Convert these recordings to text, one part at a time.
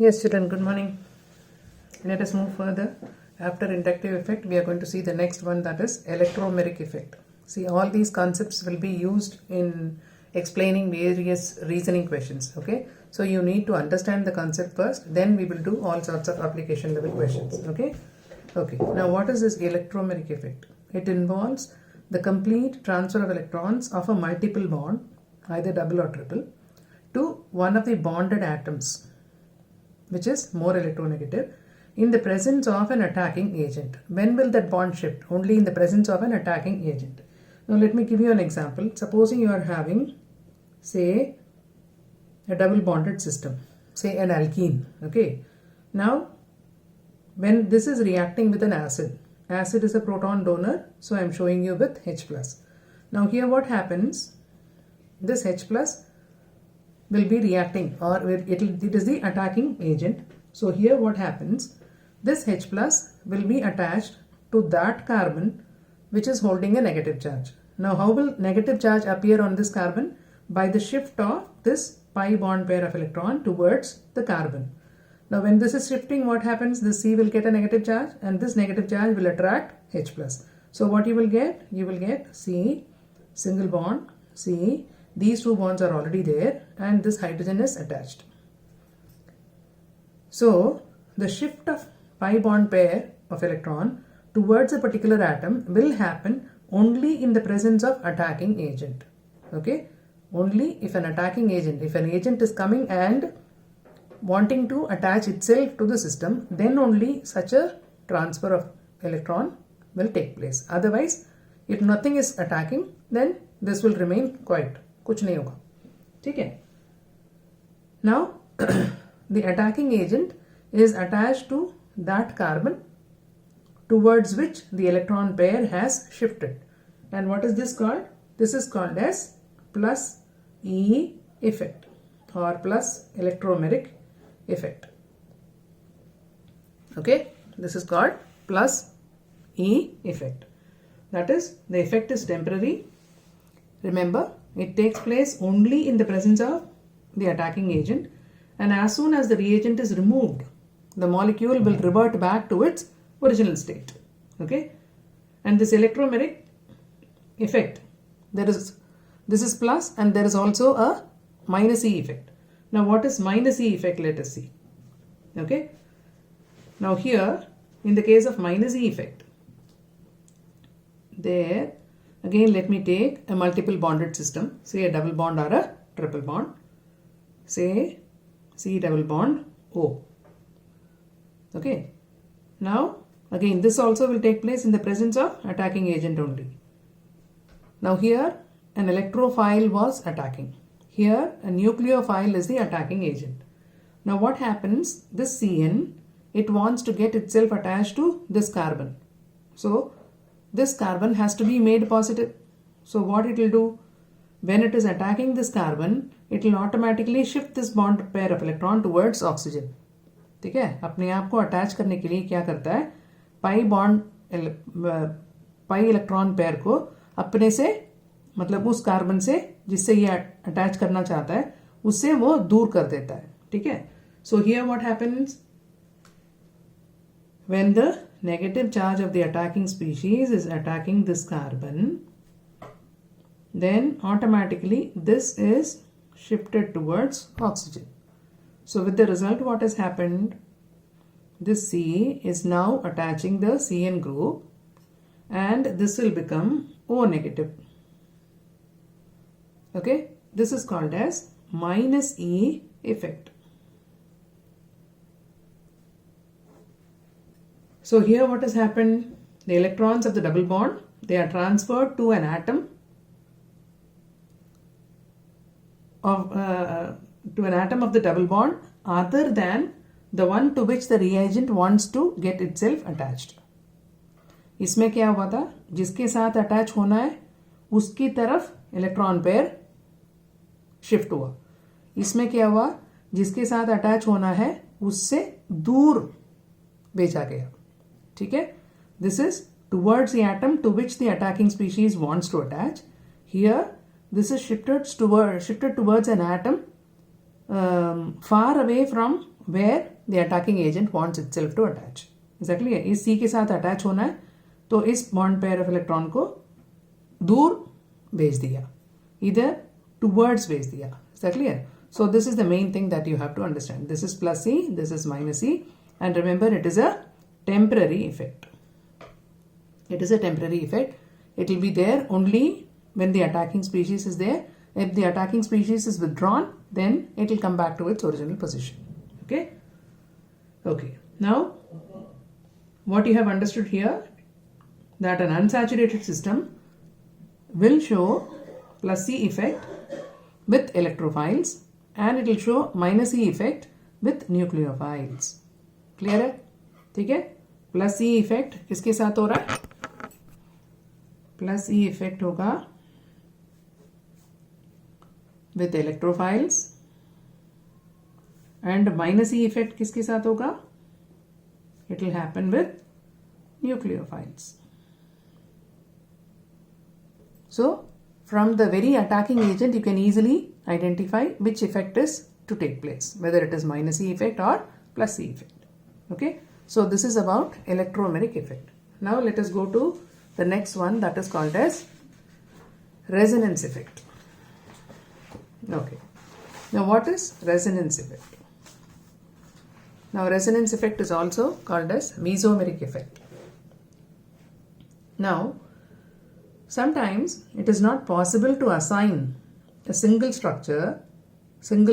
Yes, children, good morning. Let us move further. After inductive effect, we are going to see the next one, that is electromeric effect. See, all these concepts will be used in explaining various reasoning questions. Okay, so you need to understand the concept first, then we will do all sorts of application level questions. Okay, now what is this electromeric effect? It involves the complete transfer of electrons of a multiple bond, either double or triple, to one of the bonded atoms, which is more electronegative, in the presence of an attacking agent. When will that bond shift? Only in the presence of an attacking agent. Now let me give you an example. Supposing you are having, say, a double bonded system, say an alkene. Okay. Now when this is reacting with an acid is a proton donor, so I am showing you with H+. Now here what happens? This H+ will be reacting, or it is the attacking agent. So here what happens? This H+ will be attached to that carbon which is holding a negative charge. Now how will negative charge appear on this carbon? By the shift of this pi bond pair of electron towards the carbon. Now when this is shifting, what happens? This C will get a negative charge, and this negative charge will attract H+. So what you will get? You will get C, single bond, C. These two bonds are already there, and this hydrogen is attached. So the shift of pi bond pair of electron towards a particular atom will happen only in the presence of attacking agent. Okay, only if an attacking agent, if an agent is coming and wanting to attach itself to the system, then only such a transfer of electron will take place. Otherwise, if nothing is attacking, then this will remain quiet. कुछ नहीं होगा. ठीक है. Now the attacking agent is attached to that carbon towards which the electron pair has shifted. And what is this called? This is called as plus E effect or plus electromeric effect. Okay, this is called plus E effect. That is, the effect is temporary. Remember, it takes place only in the presence of the attacking agent, and as soon as the reagent is removed, the molecule will revert back to its original state. Okay, and this electromeric effect, this is plus, and there is also a minus E effect. Now what is minus E effect? Let us see. Okay, now here in the case of minus E effect, there again let me take a multiple bonded system, say a double bond or a triple bond, say C double bond O. Okay, now again this also will take place in the presence of attacking agent only. Now here an electrophile was attacking. Here a nucleophile is the attacking agent. Now what happens? This Cn, it wants to get itself attached to this carbon. So this carbon has to be made positive. So what it will do? When it is attacking this carbon, it will automatically shift this bond pair of electron towards oxygen. ठीक है, अपने आप को attach करने के लिए क्या करता है? Pi bond pi electron pair को अपने से, मतलब उस कार्बन से जिससे ये अटैच करना चाहता है, उससे वो दूर कर देता है. ठीक है. So here what happens? When the negative charge of the attacking species is attacking this carbon, then automatically this is shifted towards oxygen. So with the result, what has happened? This C is now attaching the Cn group, and this will become O negative. Okay, this is called as minus E effect. So here what has happened? The electrons of the double bond, they are transferred to an atom of the double bond other than the one to which the reagent wants to get itself attached. इसमें क्या हुआ था? जिसके साथ attach होना है उसकी तरफ इलेक्ट्रॉन पेयर शिफ्ट हुआ. इसमें क्या हुआ? जिसके साथ अटैच होना है उससे दूर भेजा गया. ठीक है. This is towards the atom to which the attacking species wants to attach. Here this is shifted towards an atom far away from where the attacking agent wants itself to attach. Is that clear? इस C के साथ attach होना है तो इस bond pair of electron को दूर भेज दिया, either towards भेज दिया. Is that clear? So this is the main thing that you have to understand. This is plus C, this is minus C, and remember it is a temporary effect. It is a temporary effect. It will be there only when the attacking species is there. If the attacking species is withdrawn, then it will come back to its original position. Okay? Okay. Now, what you have understood here, that an unsaturated system will show plus C effect with electrophiles and it will show minus C effect with nucleophiles. Clear है? ठीक है? Plus C effect किसके साथ हो रहा है? Plus E effect होगा with electrophiles and minus E effect किसके साथ होगा? It will happen with nucleophiles. So, from the very attacking agent, you can easily identify which effect is to take place, whether it is minus E effect or plus E effect. Okay, so this is about electromeric effect. Now let us go to the next one, that is called as resonance effect. Okay, now what is resonance effect? Now resonance effect is also called as mesomeric effect. Now, sometimes it is not possible to assign a single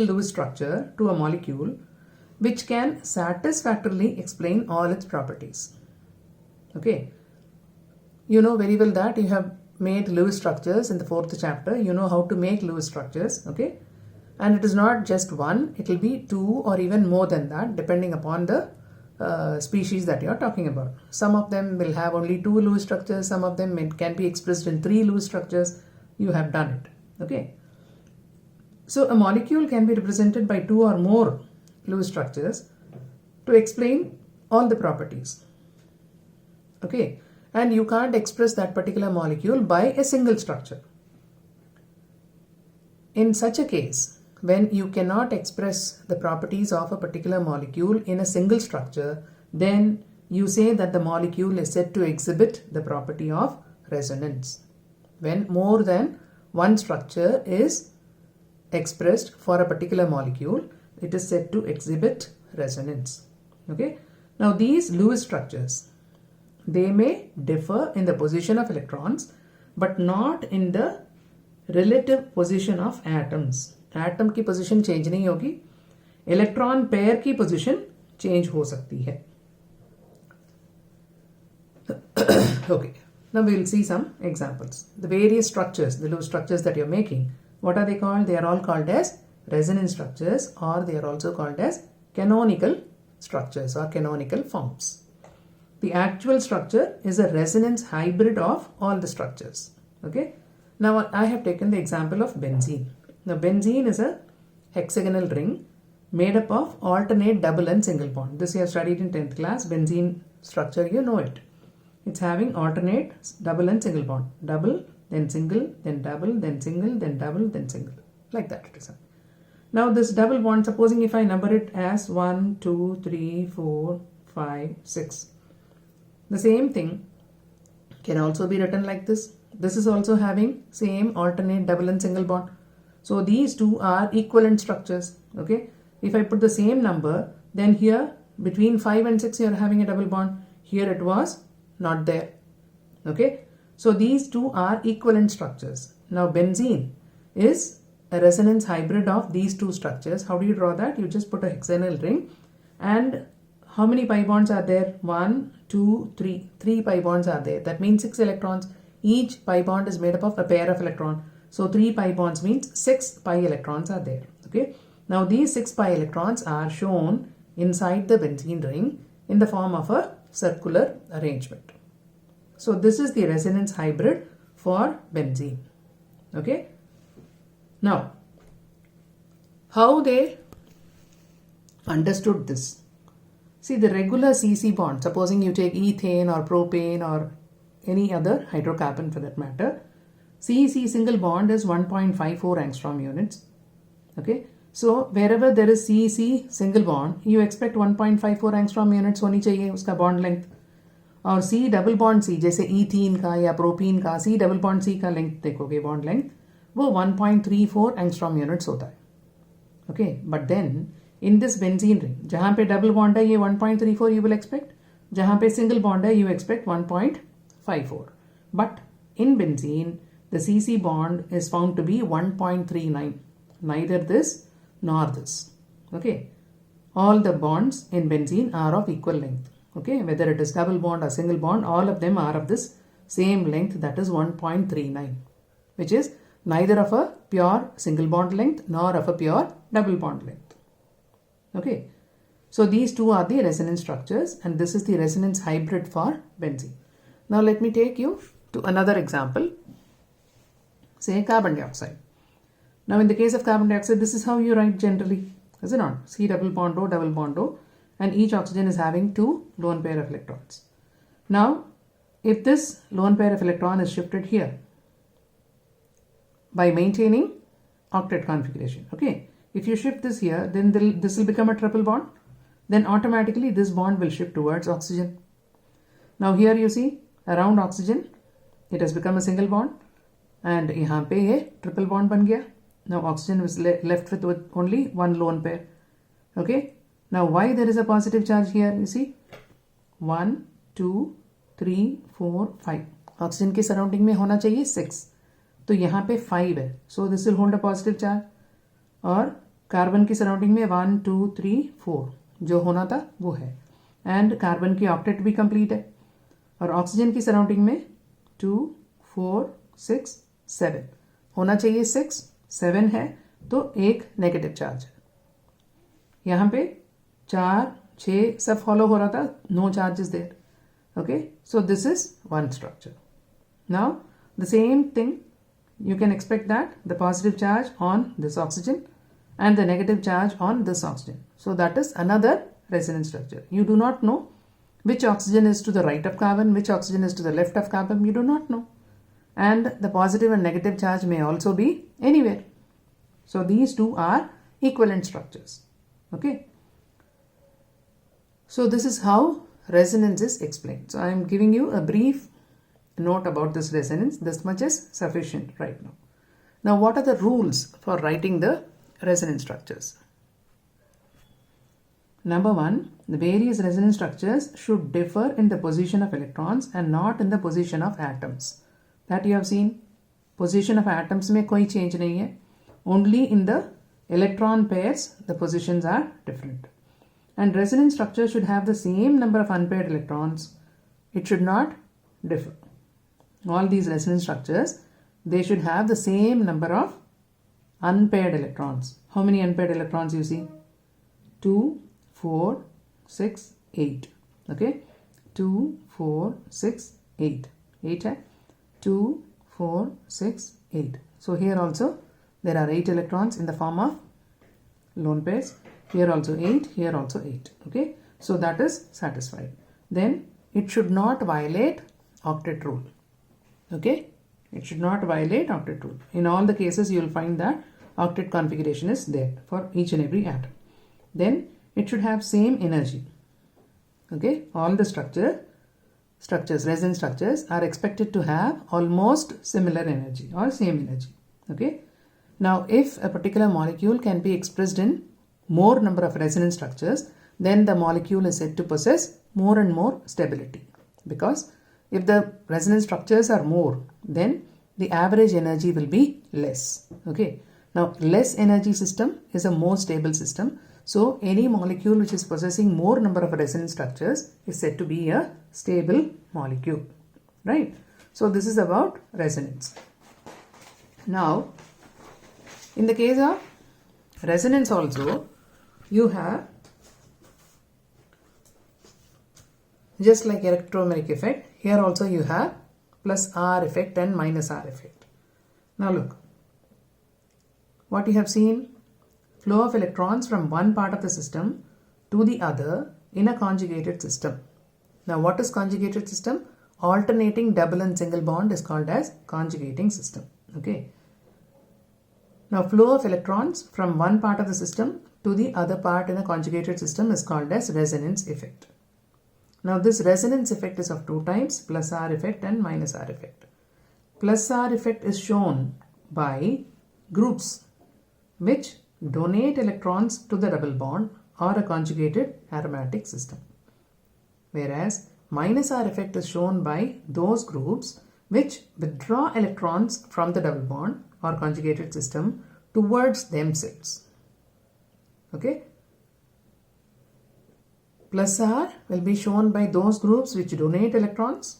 Lewis structure to a molecule which can satisfactorily explain all its properties. Okay, you know very well that you have made Lewis structures in the 4th chapter. You know how to make Lewis structures. Okay, and it is not just one, it will be 2 or even more than that, depending upon the species that you are talking about. Some of them will have only 2 Lewis structures, some of them can be expressed in 3 Lewis structures. You have done it. Okay, so a molecule can be represented by 2 or more Lewis structures to explain all the properties. Okay, and you can't express that particular molecule by a single structure. In such a case, when you cannot express the properties of a particular molecule in a single structure, then you say that the molecule is said to exhibit the property of resonance. When more than one structure is expressed for a particular molecule, it is said to exhibit resonance. Okay, now these Lewis structures, they may differ in the position of electrons but not in the relative position of atoms. Atom की position change नहीं होगी, electron pair की position change हो सकती है. Okay, now we will see some examples. The various structures, the Lewis structures that you are making, what are they called? They are all called as resonance structures, or they are also called as canonical structures or canonical forms. The actual structure is a resonance hybrid of all the structures. Okay, now I have taken the example of benzene. Now benzene is a hexagonal ring made up of alternate double and single bond. This you have studied in 10th class. Benzene structure, you know it. It's having alternate double and single bond. Double, then single, then double, then single, then double, then single. Like that it is. Now this double bond, supposing if I number it as 1, 2, 3, 4, 5, 6. The same thing can also be written like this. This is also having same alternate double and single bond. So these two are equivalent structures. Okay, if I put the same number, then here between 5 and 6 you are having a double bond. Here it was not there. Okay, so these two are equivalent structures. Now benzene is a resonance hybrid of these two structures. How do you draw that? You just put a hexagonal ring, and how many pi bonds are there? 1, 2, 3. 3 pi bonds are there. That means 6 electrons. Each pi bond is made up of a pair of electrons. So 3 pi bonds means 6 pi electrons are there. Okay. Now these 6 pi electrons are shown inside the benzene ring in the form of a circular arrangement. So this is the resonance hybrid for benzene. Okay. Now, how they understood this? See, the regular CC bond, supposing you take ethane or propane or any other hydrocarbon for that matter, CC single bond is 1.54 angstrom units. Okay, So wherever there is CC single bond, you expect 1.54 angstrom units होनी चाहिए उसका bond length. और C double bond C जैसे ethene का या propene का C double bond C का length देखोगे बॉन्ड लेंथ वो 1.34 एंगस्ट्रॉम यूनिट्स होता है. Okay, but then in this benzene ring जहाँ पे डबल बॉन्ड है ये 1.34 यू विल एक्सपेक्ट, जहाँ पे सिंगल बॉन्ड है you expect 1.54. But in benzene the CC bond is found to be 1.39, neither this nor this. Okay, all the bonds in benzene are of equal length. Okay, whether it is double bond or single bond, all of them are of this same length, that is 1.39, which is neither of a pure single bond length nor of a pure double bond length. Okay, so these two are the resonance structures and this is the resonance hybrid for benzene. Now let me take you to another example, say carbon dioxide. Now in the case of carbon dioxide, this is how you write generally, is it not? C double bond O, and each oxygen is having 2 lone pair of electrons. Now, if this lone pair of electron is shifted here by maintaining octet configuration, okay, if you shift this here, then this will become a triple bond, then automatically this bond will shift towards oxygen. Now here you see around oxygen, it has become a single bond and यहाँ पे ये triple bond बन गया. Now oxygen was left with only one lone pair. Okay. Now why there is a positive charge here? You see 1, 2, 3, 4, 5. Oxygen के surrounding में होना चाहिए 6. तो यहाँ पे 5 है. So this will hold a positive charge. और कार्बन की सराउंडिंग में 1, 2, 3, 4 जो होना था वो है. एंड कार्बन की ऑक्टेट भी कंप्लीट है. और ऑक्सीजन की सराउंडिंग में 2, 4, 6, 7 होना चाहिए 6, 7 है तो एक नेगेटिव चार्ज है. यहाँ पे 4, 6 सब फॉलो हो रहा था, no charge is there. Okay, so this is one structure. Now the same thing you can expect that the positive charge on this oxygen and the negative charge on this oxygen. So that is another resonance structure. You do not know which oxygen is to the right of carbon, which oxygen is to the left of carbon. You do not know. And the positive and negative charge may also be anywhere. So these two are equivalent structures. Okay. So this is how resonance is explained. So I am giving you a brief note about this resonance. This much is sufficient right now. Now what are the rules for writing the resonance structures? Number 1, the various resonance structures should differ in the position of electrons and not in the position of atoms. That you have seen. Position of atoms में कोई change नहीं है. Only in the electron pairs the positions are different. And resonance structure should have the same number of unpaired electrons. It should not differ. All these resonance structures, they should have the same number of unpaired electrons. How many unpaired electrons you see? 2, 4, 6, 8. Okay? 2, 4, 6, 8. 8 hai? 2, 4, 6, 8. So here also there are 8 electrons in the form of lone pairs. Here also 8, here also 8. Okay? So that is satisfied. Then it should not violate octet rule. Okay, it should not violate octet rule. In all the cases you will find that octet configuration is there for each and every atom. Then it should have same energy. Okay, all the structures, resonance structures are expected to have almost similar energy or same energy. Okay, now if a particular molecule can be expressed in more number of resonance structures, then the molecule is said to possess more and more stability, because if the resonance structures are more, then the average energy will be less. Okay. Now, less energy system is a more stable system. So, any molecule which is possessing more number of resonance structures is said to be a stable molecule. Right. So, this is about resonance. Now, in the case of resonance also, you have just like electromagnetic effect, here also you have plus R effect and minus R effect. Now look, what you have seen, flow of electrons from one part of the system to the other in a conjugated system. Now what is conjugated system? Alternating double and single bond is called as conjugating system. Okay. Now flow of electrons from one part of the system to the other part in a conjugated system is called as resonance effect. Now this resonance effect is of two types, plus R effect and minus R effect. Plus R effect is shown by groups which donate electrons to the double bond or a conjugated aromatic system. Whereas minus R effect is shown by those groups which withdraw electrons from the double bond or conjugated system towards themselves. Okay? Plus R will be shown by those groups which donate electrons.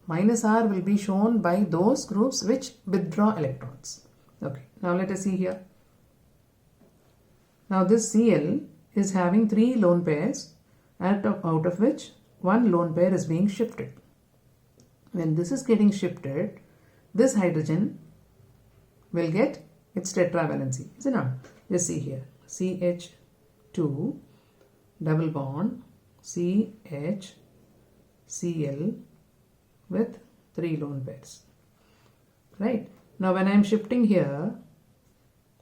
Minus R will be shown by those groups which withdraw electrons. Okay, now let us see here. Now this Cl is having 3 lone pairs, out of which one lone pair is being shifted. When this is getting shifted, this hydrogen will get its tetravalency, is it not? Just see here, CH2 double bond CH Cl with 3 lone pairs. Right? Now when I am shifting here,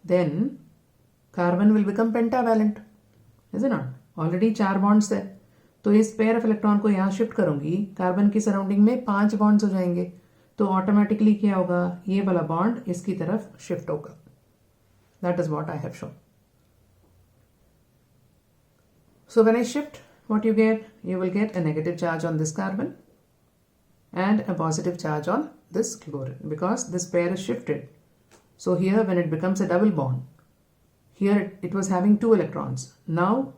then carbon will become pentavalent, is it not? Already 4 bonds है, तो इस pair of electron को यहाँ shift करूंगी, carbon की surrounding में 5 bonds हो जाएंगे, तो ऑटोमेटिकली क्या होगा, ये वाला बॉन्ड इसकी तरफ शिफ्ट होगा. That is what I have shown. So when I shift, what you get? You will get a negative charge on this carbon and a positive charge on this chlorine because this pair is shifted. So here when it becomes a double bond, here it was having 2 electrons. Now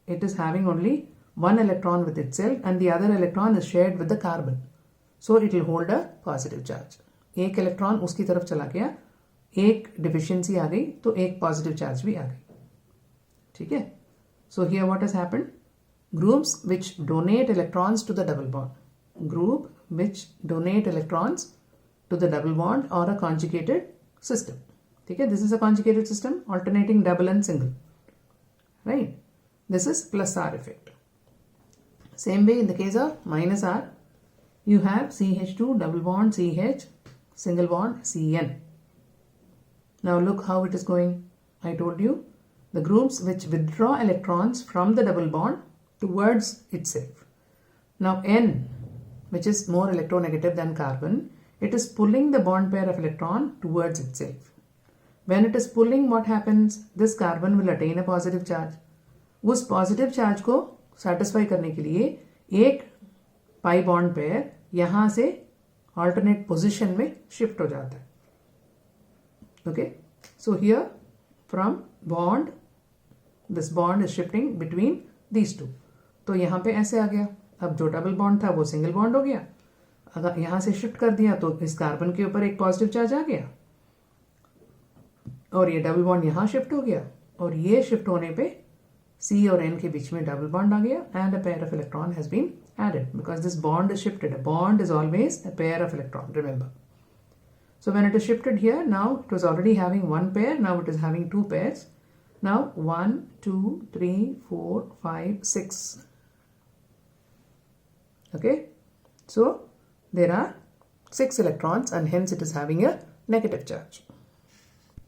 it is having only 1 electron with itself and the other electron is shared with the carbon. So it will hold a positive charge. एक electron उसकी तरफ चला गया, एक deficiency आ गई तो एक positive charge भी आ गई. ठीक है? So here what has happened? Groups which donate electrons to the double bond. Group which donate electrons to the double bond or a conjugated system. Okay, this is a conjugated system alternating double and single. Right? This is plus R effect. Same way in the case of minus R, you have CH2 double bond CH single bond CN. Now look how it is going. I told you. The groups which withdraw electrons from the double bond towards itself. Now N, which is more electronegative than carbon, it is pulling the bond pair of electron towards itself. When it is pulling, what happens? This carbon will attain a positive charge. उस positive charge को satisfy करने के लिए एक pi bond pair यहाँ से alternate position में shift हो जाता है. Okay? So here from bond, this bond is shifting between these two. तो यहाँ पे ऐसे आ गया. अब जो डबल बॉन्ड था वो सिंगल बॉन्ड हो गया. अगर यहाँ से शिफ्ट कर दिया तो इस कार्बन के ऊपर एक पॉजिटिव चार्ज आ गया और ये डबल बॉन्ड यहाँ शिफ्ट हो गया और ये शिफ्ट होने पे C और N के बीच में डबल बॉन्ड आ गया and a pair of electron has been added because this bond is shifted. A bond is always a pair of electron, remember. So when it is shifted here, now it was already having 1 pair, now it is having 2 pairs. Now 1, 2, 3, 4, 5, 6. Okay, so there are 6 electrons and hence it is having a negative charge.